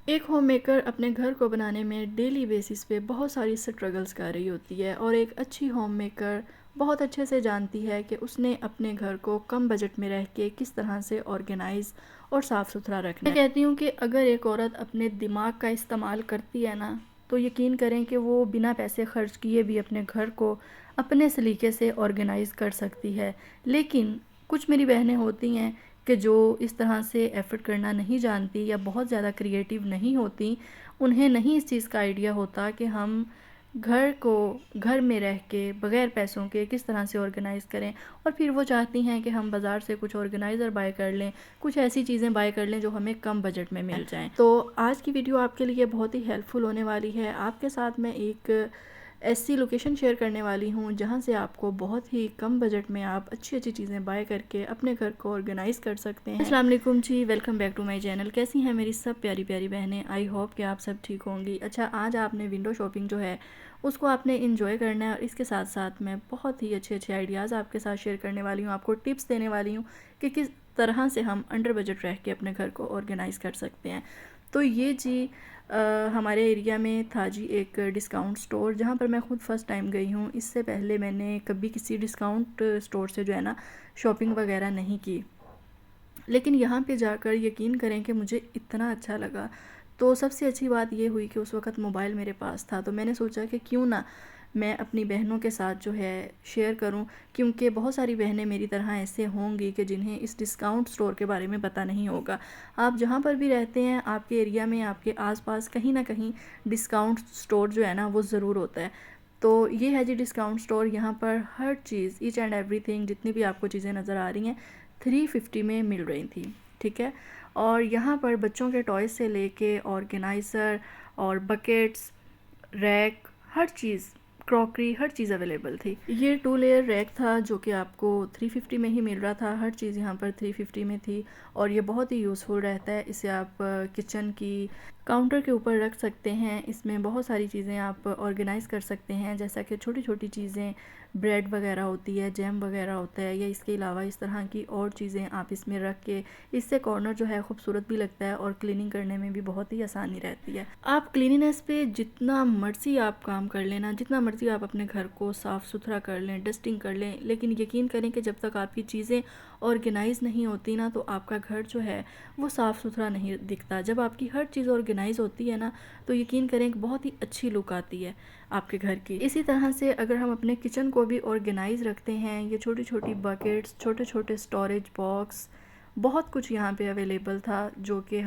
एक home maker अपने घर को बनाने में डेली बेसिस पे बहुत सारी स्ट्रगल्स कर रही होती है और एक अच्छी होम मेकर बहुत अच्छे से जानती है कि उसने अपने घर को कम बजट में रह के किस तरह से ऑर्गेनाइज और साफ़ सुथरा रखना है। मैं कहती हूँ कि अगर एक औरत अपने दिमाग का इस्तेमाल करती है ना, तो यकीन करें कि वो बिना पैसे खर्च किए भी अपने घर को अपने सलीके से ऑर्गेनाइज कर सकती है। लेकिन कुछ मेरी बहनें होती हैं कि जो इस तरह से एफ़र्ट करना नहीं जानती या बहुत ज़्यादा क्रिएटिव नहीं होती, उन्हें नहीं इस चीज़ का आइडिया होता कि हम घर को घर में रह के बग़ैर पैसों के किस तरह से ऑर्गेनाइज़ करें। और फिर वो चाहती हैं कि हम बाज़ार से कुछ ऑर्गेनाइज़र बाय कर लें, कुछ ऐसी चीज़ें बाय कर लें जो हमें कम बजट में मिल जाएँ। तो आज की वीडियो आपके लिए बहुत ही हेल्पफुल होने वाली है। आपके साथ मैं एक ऐसी लोकेशन शेयर करने वाली हूँ जहाँ से आपको बहुत ही कम बजट में आप अच्छी अच्छी चीज़ें बाय करके अपने घर को ऑर्गेनाइज़ कर सकते हैं। अस्सलाम वालेकुम जी, welcome back to my channel. कैसी हैं मेरी सब प्यारी प्यारी बहनें? आई होप कि आप सब ठीक होंगी। अच्छा, आज आपने विंडो शॉपिंग जो है उसको आपने इन्जॉय करना है और इसके साथ साथ मैं बहुत ही अच्छे अच्छे आइडियाज़ आपके साथ शेयर करने वाली हूँ, आपको टिप्स देने वाली हूँ कि किस तरह से हम अंडर बजट रह के अपने घर को ऑर्गेनाइज़ कर सकते हैं। तो ये जी हमारे एरिया में था जी एक डिस्काउंट स्टोर, जहाँ पर मैं ख़ुद फ़र्स्ट टाइम गई हूँ। इससे पहले मैंने कभी किसी डिस्काउंट स्टोर से जो है ना शॉपिंग वगैरह नहीं की, लेकिन यहाँ पे जाकर यकीन करें कि मुझे इतना अच्छा लगा। तो सबसे अच्छी बात ये हुई कि उस वक़्त मोबाइल मेरे पास था, तो मैंने सोचा कि क्यों ना मैं अपनी बहनों के साथ जो है शेयर करूं, क्योंकि बहुत सारी बहनें मेरी तरह ऐसे होंगी कि जिन्हें इस डिस्काउंट स्टोर के बारे में पता नहीं होगा। आप जहाँ पर भी रहते हैं, आपके एरिया में, आपके आसपास कहीं ना कहीं डिस्काउंट स्टोर जो है ना वो ज़रूर होता है। तो ये है जी डिस्काउंट स्टोर। यहाँ पर हर चीज़, ईच एंड एवरीथिंग, जितनी भी आपको चीज़ें नज़र आ रही हैं 350 में मिल रही थी, ठीक है। और यहाँ पर बच्चों के टॉयज़ से लेके ऑर्गेनाइज़र और बकेट्स, रैक, हर चीज़, क्रॉकरी, हर चीज़ अवेलेबल थी। ये 2 लेयर रैक था जो कि आपको 350 में ही मिल रहा था। हर चीज़ यहाँ पर 350 में थी और ये बहुत ही यूज़फुल रहता है। इसे आप किचन की काउंटर के ऊपर रख सकते हैं। इसमें बहुत सारी चीज़ें आप ऑर्गेनाइज़ कर सकते हैं, जैसा कि छोटी छोटी चीज़ें, ब्रेड वगैरह होती है, जैम वगैरह होता है, या इसके अलावा इस तरह की और चीज़ें आप इसमें रख के, इससे कॉर्नर जो है खूबसूरत भी लगता है और क्लीनिंग करने में भी बहुत ही आसानी रहती है। आप क्लीनिनेस पे जितना मर्ज़ी आप काम कर लेना, जितना मर्ज़ी आप अपने घर को साफ़ सुथरा कर लें, डस्टिंग कर लें, लेकिन यकीन करें कि जब तक आपकी चीज़ें ऑर्गेनाइज़ नहीं होती ना, तो आपका घर जो है वो साफ़ सुथरा नहीं दिखता। जब आपकी हर चीज़ ऑर्गेनाइज़ होती है ना, तो यकीन करें कि बहुत ही अच्छी लुक आती है आपके घर की। इसी तरह से अगर हम अपने किचन को भी ऑर्गेनाइज़ रखते हैं, ये छोटी छोटी बकेट्स, छोटे छोटे स्टोरेज बॉक्स, बहुत कुछ यहाँ पे अवेलेबल था जो कि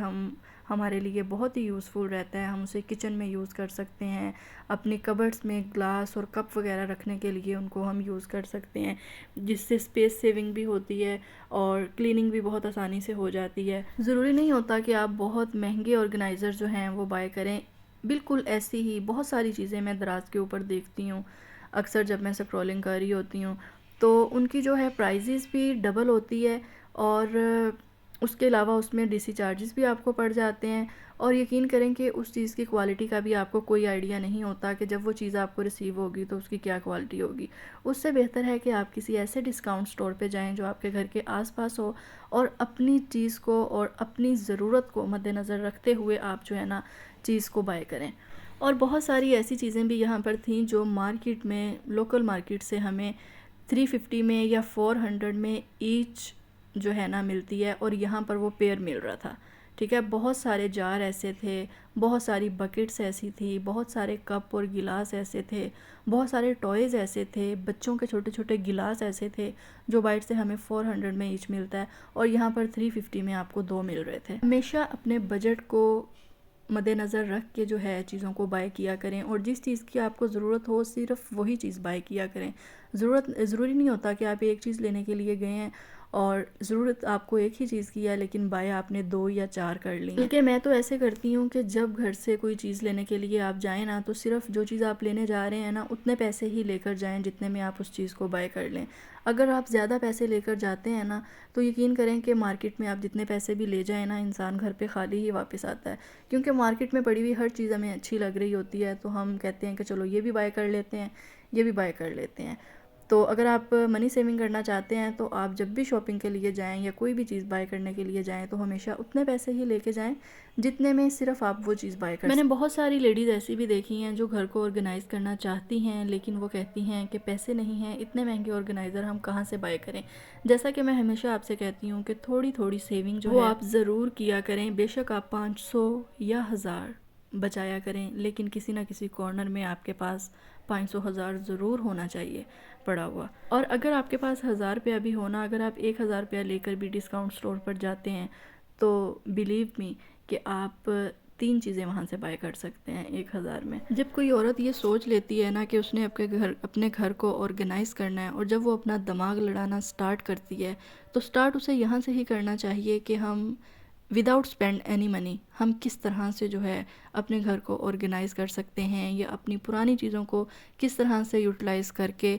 हमारे लिए बहुत ही यूज़फुल रहता है। हम उसे किचन में यूज़ कर सकते हैं, अपने कबर्ड्स में ग्लास और कप वगैरह रखने के लिए उनको हम यूज़ कर सकते हैं, जिससे स्पेस सेविंग भी होती है और क्लीनिंग भी बहुत आसानी से हो जाती है। ज़रूरी नहीं होता कि आप बहुत महंगे ऑर्गेनाइज़र जो हैं वो बाय करें। बिल्कुल ऐसी ही बहुत सारी चीज़ें मैं दराज के ऊपर देखती हूँ, अक्सर जब मैं स्क्रॉलिंग कर रही होती हूँ, तो उनकी जो है प्राइजेज़ भी डबल होती है और उसके अलावा उसमें डीसी चार्जेस भी आपको पड़ जाते हैं। और यकीन करें कि उस चीज़ की क्वालिटी का भी आपको कोई आइडिया नहीं होता कि जब वो चीज़ आपको रिसीव होगी तो उसकी क्या क्वालिटी होगी। उससे बेहतर है कि आप किसी ऐसे डिस्काउंट स्टोर पे जाएं जो आपके घर के आसपास हो और अपनी चीज़ को और अपनी ज़रूरत को मद्देनज़र रखते हुए आप जो है ना चीज़ को बाय करें। और बहुत सारी ऐसी चीज़ें भी यहाँ पर थीं जो मार्केट में, लोकल मार्केट से हमें 350 में या 400 में ईच जो है ना मिलती है, और यहाँ पर वो पेयर मिल रहा था, ठीक है। बहुत सारे जार ऐसे थे, बहुत सारी बकेट्स ऐसी थी, बहुत सारे कप और गिलास ऐसे थे, बहुत सारे टॉयज़ ऐसे थे, बच्चों के छोटे छोटे गिलास ऐसे थे जो बाइट से हमें 400 में ईच मिलता है और यहाँ पर 350 में आपको 2 मिल रहे थे। हमेशा अपने बजट को मद्देनज़र रख के जो है चीज़ों को बाय किया करें और जिस चीज़ की आपको ज़रूरत हो सिर्फ वही चीज़ बाय किया करें। ज़रूरी नहीं होता कि आप एक चीज़ लेने के लिए गए हैं और ज़रूरत आपको एक ही चीज़ की है, लेकिन बाय आपने 2 या 4 कर ली। बल्कि मैं तो ऐसे करती हूँ कि जब घर से कोई चीज़ लेने के लिए आप जाएँ ना, तो सिर्फ जो चीज़ आप लेने जा रहे हैं ना उतने पैसे ही लेकर जाएँ जितने में आप उस चीज़ को बाय कर लें। अगर आप ज़्यादा पैसे लेकर जाते हैं ना, तो यकीन करें कि मार्केट में आप जितने पैसे भी ले जाएँ ना, इंसान घर पे खाली ही वापस आता है। क्योंकि मार्केट में पड़ी हुई हर चीज़ हमें अच्छी लग रही होती है, तो हम कहते हैं कि चलो ये भी बाय कर लेते हैं, ये भी बाय कर लेते हैं। तो अगर आप मनी सेविंग करना चाहते हैं तो आप जब भी शॉपिंग के लिए जाएं या कोई भी चीज़ बाय करने के लिए जाएं तो हमेशा उतने पैसे ही लेके जाएं जितने में सिर्फ आप वो चीज़ बाय कर। मैंने बहुत सारी लेडीज़ ऐसी भी देखी हैं जो घर को ऑर्गेनाइज़ करना चाहती हैं, लेकिन वो कहती हैं कि पैसे नहीं हैं, इतने महंगे ऑर्गेनाइज़र हम कहाँ से बाय करें। जैसा कि मैं हमेशा आपसे कहती हूँ कि थोड़ी थोड़ी सेविंग जो है आप ज़रूर किया करें। बेशक आप 500 या 1000 बचाया करें, लेकिन किसी ना किसी कॉर्नर में आपके पास 500 1000 ज़रूर होना चाहिए पड़ा हुआ। और अगर आपके पास 1000 रुपया भी होना, अगर आप 1000 रुपया लेकर भी डिस्काउंट स्टोर पर जाते हैं तो बिलीव मी कि आप 3 चीज़ें वहाँ से बाय कर सकते हैं 1000 में। जब कोई औरत ये सोच लेती है ना कि उसने अपने घर को ऑर्गेनाइज़ करना है, और जब वो अपना दिमाग लड़ाना स्टार्ट करती है तो स्टार्ट उसे यहाँ से ही करना चाहिए कि हम विदाउट स्पेंड एनी मनी हम किस तरह से जो है अपने घर को ऑर्गेनाइज़ कर सकते हैं, या अपनी पुरानी चीज़ों को किस तरह से यूटिलाइज़ करके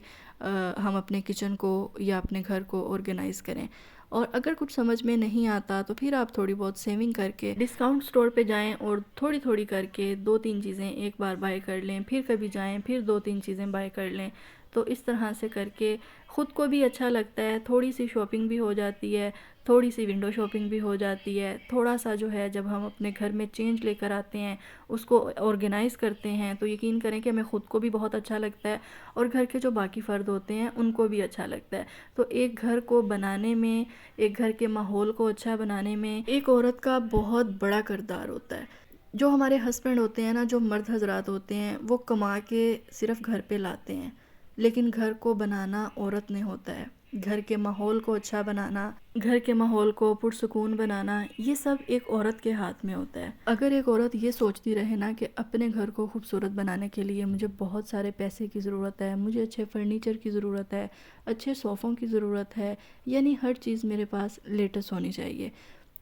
हम अपने किचन को या अपने घर को ऑर्गेनाइज़ करें। और अगर कुछ समझ में नहीं आता तो फिर आप थोड़ी बहुत सेविंग करके डिस्काउंट स्टोर पे जाएं और थोड़ी थोड़ी करके 2-3 चीज़ें एक बार बाय कर लें, फिर कभी जाएं फिर 2-3 चीज़ें बाय कर लें। तो इस तरह से करके ख़ुद को भी अच्छा लगता है, थोड़ी सी शॉपिंग भी हो जाती है, थोड़ी सी विंडो शॉपिंग भी हो जाती है। थोड़ा सा जो है जब हम अपने घर में चेंज लेकर आते हैं, उसको ऑर्गेनाइज़ करते हैं, तो यकीन करें कि हमें ख़ुद को भी बहुत अच्छा लगता है और घर के जो बाकी फ़र्द होते हैं उनको भी अच्छा लगता है। तो एक घर को बनाने में, एक घर के माहौल को अच्छा बनाने में एक औरत का बहुत बड़ा किरदार होता है। जो हमारे हस्बैंड होते हैं ना, जो मर्द हजरात होते हैं, वो कमा के सिर्फ घर पे लाते हैं, लेकिन घर को बनाना औरत ने होता है। घर के माहौल को अच्छा बनाना, घर के माहौल को पुरसुकून बनाना, ये सब एक औरत के हाथ में होता है। अगर एक औरत ये सोचती रहे ना कि अपने घर को खूबसूरत बनाने के लिए मुझे बहुत सारे पैसे की ज़रूरत है, मुझे अच्छे फर्नीचर की ज़रूरत है, अच्छे सोफ़ों की ज़रूरत है, यानी हर चीज़ मेरे पास लेटेस्ट होनी चाहिए,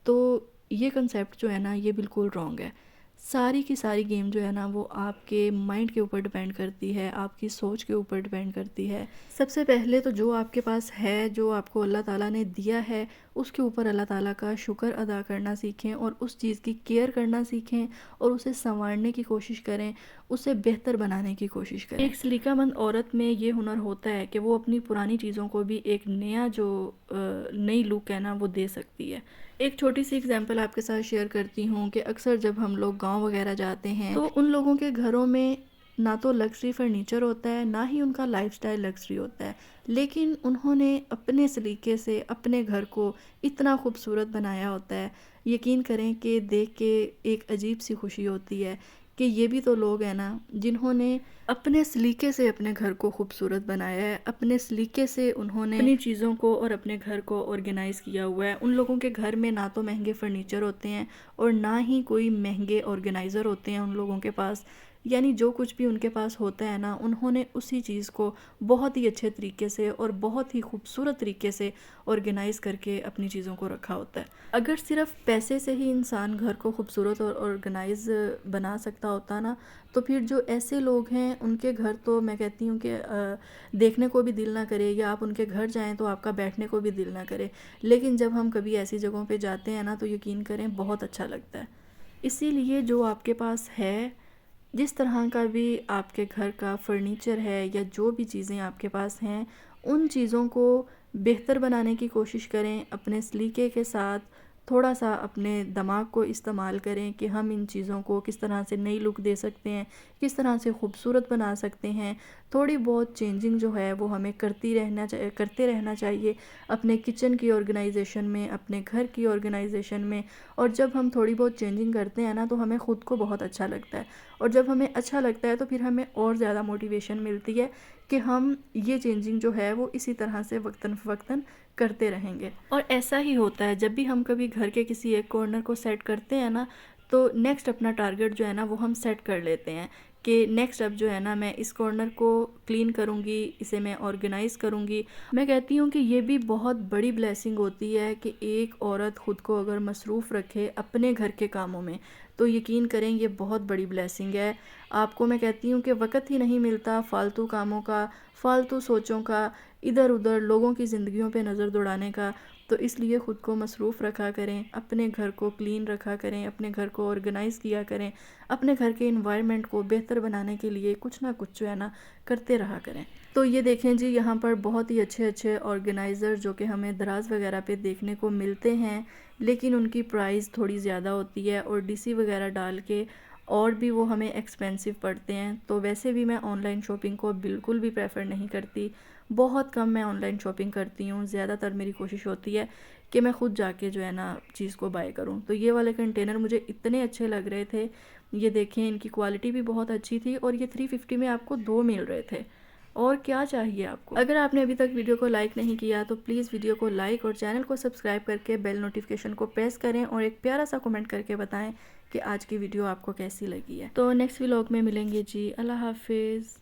तो ये कंसेप्ट जो है ना ये बिल्कुल रॉन्ग है। सारी की सारी गेम जो है ना वो आपके माइंड के ऊपर डिपेंड करती है, आपकी सोच के ऊपर डिपेंड करती है। सबसे पहले तो जो आपके पास है, जो आपको अल्लाह ताला ने दिया है, उसके ऊपर अल्लाह ताला का शुक्र अदा करना सीखें और उस चीज़ की केयर करना सीखें और उसे संवारने की कोशिश करें, उसे बेहतर बनाने की कोशिश करें। एक सलीकामंद औरत में ये हुनर होता है कि वो अपनी पुरानी चीज़ों को भी एक नया जो नई लुक है ना वो दे सकती है। एक छोटी सी एग्जांपल आपके साथ शेयर करती हूँ कि अक्सर जब हम लोग गांव वगैरह जाते हैं तो उन लोगों के घरों में ना तो लग्जरी फर्नीचर होता है, ना ही उनका लाइफस्टाइल लग्जरी होता है, लेकिन उन्होंने अपने सलीके से अपने घर को इतना खूबसूरत बनाया होता है। यकीन करें कि देख के एक अजीब सी खुशी होती है कि ये भी तो लोग हैं ना जिन्होंने अपने सलीके से अपने घर को खूबसूरत बनाया है, अपने सलीके से उन्होंने अपनी चीज़ों को और अपने घर को ऑर्गेनाइज़ किया हुआ है। उन लोगों के घर में ना तो महंगे फर्नीचर होते हैं और ना ही कोई महंगे ऑर्गेनाइज़र होते हैं उन लोगों के पास, यानी जो कुछ भी उनके पास होता है ना, उन्होंने उसी चीज़ को बहुत ही अच्छे तरीके से और बहुत ही खूबसूरत तरीके से ऑर्गेनाइज़ करके अपनी चीज़ों को रखा होता है। अगर सिर्फ पैसे से ही इंसान घर को खूबसूरत और ऑर्गेनाइज़ बना सकता होता ना, तो फिर जो ऐसे लोग हैं उनके घर तो मैं कहती हूँ कि देखने को भी दिल ना करे, या आप उनके घर जाएं तो आपका बैठने को भी दिल ना करे। लेकिन जब हम कभी ऐसी जगहों पे जाते हैं ना तो यकीन करें बहुत अच्छा लगता है। इसीलिए जो आपके पास है, जिस तरह का भी आपके घर का फर्नीचर है या जो भी चीज़ें आपके पास हैं, उन चीज़ों को बेहतर बनाने की कोशिश करें। अपने सलीके के साथ थोड़ा सा अपने दिमाग को इस्तेमाल करें कि हम इन चीज़ों को किस तरह से नई लुक दे सकते हैं, किस तरह से खूबसूरत बना सकते हैं। थोड़ी बहुत चेंजिंग जो है वो हमें करते रहना चाहिए अपने किचन की ऑर्गेनाइजेशन में, अपने घर की ऑर्गेनाइजेशन में। और जब हम थोड़ी बहुत चेंजिंग करते हैं ना तो हमें ख़ुद को बहुत अच्छा लगता है, और जब हमें अच्छा लगता है तो फिर हमें और ज़्यादा मोटिवेशन मिलती है कि हम ये चेंजिंग जो है वो इसी तरह से वक्तन फ़वक्तन करते रहेंगे। और ऐसा ही होता है जब भी हम कभी घर के किसी एक कॉर्नर को सेट करते हैं ना, तो नेक्स्ट अपना टारगेट जो है ना वो हम सेट कर लेते हैं कि नेक्स्ट अब जो है ना मैं इस कॉर्नर को क्लीन करूँगी, इसे मैं ऑर्गेनाइज़ करूँगी। मैं कहती हूँ कि ये भी बहुत बड़ी ब्लेसिंग होती है कि एक औरत ख़ुद को अगर मसरूफ़ रखे अपने घर के कामों में, तो यकीन करें ये बहुत बड़ी ब्लेसिंग है। आपको मैं कहती हूँ कि वक़्त ही नहीं मिलता फ़ालतू कामों का, फ़ालतू सोचों का, इधर उधर लोगों की ज़िंदगियों पे नज़र दौड़ाने का। तो इसलिए ख़ुद को मसरूफ़ रखा करें, अपने घर को क्लीन रखा करें, अपने घर को ऑर्गेनाइज़ किया करें, अपने घर के इन्वायरमेंट को बेहतर बनाने के लिए कुछ ना कुछ जो है ना करते रहा करें। तो ये देखें जी, यहाँ पर बहुत ही अच्छे अच्छे ऑर्गेनाइज़र जो कि हमें दराज वगैरह पे देखने को मिलते हैं, लेकिन उनकी प्राइस थोड़ी ज़्यादा होती है और डीसी वगैरह डाल के और भी वो हमें एक्सपेंसिव पड़ते हैं। तो वैसे भी मैं ऑनलाइन शॉपिंग को बिल्कुल भी प्रेफर नहीं करती, बहुत कम मैं ऑनलाइन शॉपिंग करती हूँ। ज़्यादातर मेरी कोशिश होती है कि मैं ख़ुद जाके जो है ना चीज़ को बाय करूँ। तो ये वाले कंटेनर मुझे इतने अच्छे लग रहे थे, ये देखें इनकी क्वालिटी भी बहुत अच्छी थी और ये 350 में आपको 2 मिल रहे थे। और क्या चाहिए आपको। अगर आपने अभी तक वीडियो को लाइक नहीं किया तो प्लीज़ वीडियो को लाइक और चैनल को सब्सक्राइब करके बेल नोटिफिकेशन को प्रेस करें और एक प्यारा सा कमेंट करके बताएं कि आज की वीडियो आपको कैसी लगी है। तो नेक्स्ट व्लॉग में मिलेंगे जी। अल्लाह हाफिज़।